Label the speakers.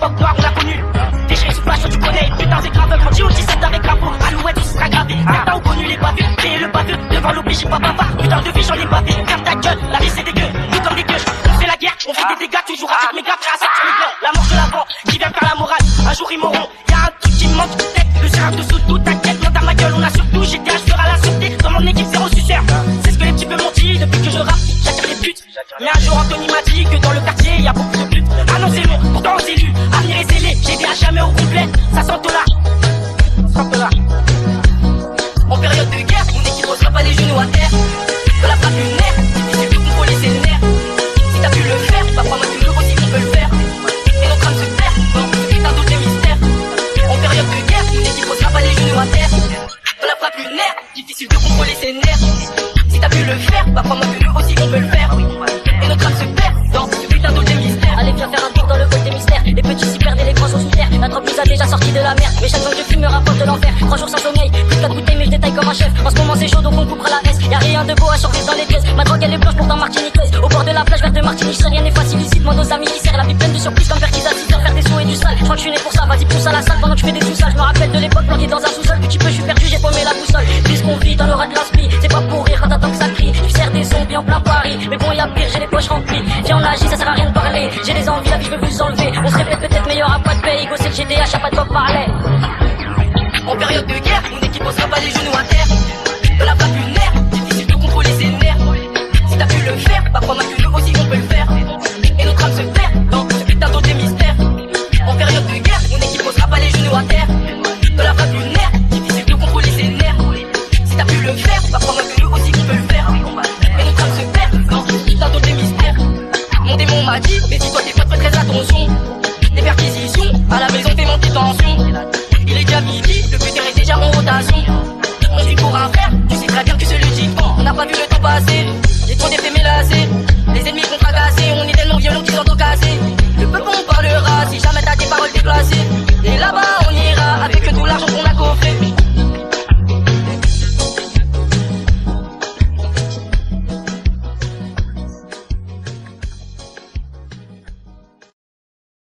Speaker 1: l'époque noire, on l'a connu. Déchiré sous fashion, tu connais, putain c'est grave. Grandi au 17 avec la peau, alouette, tout sera gravé. Certains ont connu les bavures, créé le baveux. Devant l'obligé, pas bavard, putain de vie, j'en ai bavé. Ferme ta gueule, la vie c'est dégueu, nous comme des gueules. On fait la guerre, on fait des dégâts, toujours avec mes gars, prêts à sortir les gueules. La mort de l'avant, qui vient faire la morale, un jour ils mourront. Y'a un truc qui me manque, tête, le sérac de sous tout, t'inquiète, monte à ma gueule, on a surtout GTA, je ferai la sûreté. Dans mon équipe, zéro suceur. C'est ce que les petits peu m'ont dit, depuis que je rappe, j'attire les putes. Mais un jour Anthony m'a dit que dans le quartier y a beaucoup de putes. Ah non c'est long, pourtant c'est lu, avenir est scellé, j'ai des jamais au complet, ça sent là. En période de guerre, mon équipe posera pas les genoux à terre. De la frappe lunaire, difficile de contrôler ses nerfs. Si t'as pu le faire, pas croire que nous aussi on peut le faire. Et notre âme se perd dans ce putain d'autres mystères. En période de guerre, mon équipe posera pas les genoux à terre. De la frappe lunaire, difficile de contrôler ses nerfs. Si t'as pu le faire, pas croire que nous aussi on peut le faire. Et notre âme se perd dans ce putain d'autres mystères.
Speaker 2: Allez viens faire un tour dans le hall des mystères. Les petits s'y perdent et les grands sont sous terre. La drogue nous a déjà sorti de la merde. Mais chaque fois que je fume me rapproche de l'enfer. 3 jours sans sommeil, plus de 4 bouteilles mais je détaille comme un chef. En ce moment c'est chaud donc on coupera la S. Y'a rien de beau à survivre dans les pièces. Ma drogue elle est blanche pourtant martiniquaise. Au bord de la plage verte de Martinique, je sais rien n'est facile ici. Demande aux amis qui serrent la vie pleine de surprises comme Perquisa. Faire des sous et du sale. Je crois que je suis né pour ça, vas-y pousse à la salle pendant que je fais des sous-sales. Je me rappelle de l'époque planqué dans un sous-sol. Petit peu je suis perdu, j'ai paumé la boussole. Puisqu'on vit dans le rat de l'aspi, c'est pas pour rire quand t'attends que ça crie. Tu sers des zombies en plein Paris, mais bon y'a pire, j'ai les poches remplies. Viens on agit, ça sert à rien de parler. J'ai des envies, la vie je veux vous enlever. On se répète peut-être meilleur à pas de paix. Ego c'est le GDH, y'a pas de quoi parler.
Speaker 1: En période de guerre, mon équipe posera pas les genoux à terre. De la frappe lunaire, difficile de contrôler ses nerfs. Si t'as pu le faire, pas croire que nous aussi on peut le faire. Et notre âme se perd dans ce putain d'autres mystères. En période de guerre, mon équipe posera pas les genoux à terre. De la frappe lunaire, difficile de contrôler ses nerfs. Si t'as pu le faire, pas croire que nous aussi on peut le faire. Et notre âme se perd dans ce putain d'autres mystères. Mon démon m'a dit, mais dis-toi tes potes, fais très attention. Des perquisitions, à la maison fais monter tension. Il est déjà midi, le buteur est déjà en rotation. On vit pour un frère, tu sais très bien que c'est le dit. On n'a pas vu le temps passer, j'ai trop d'effets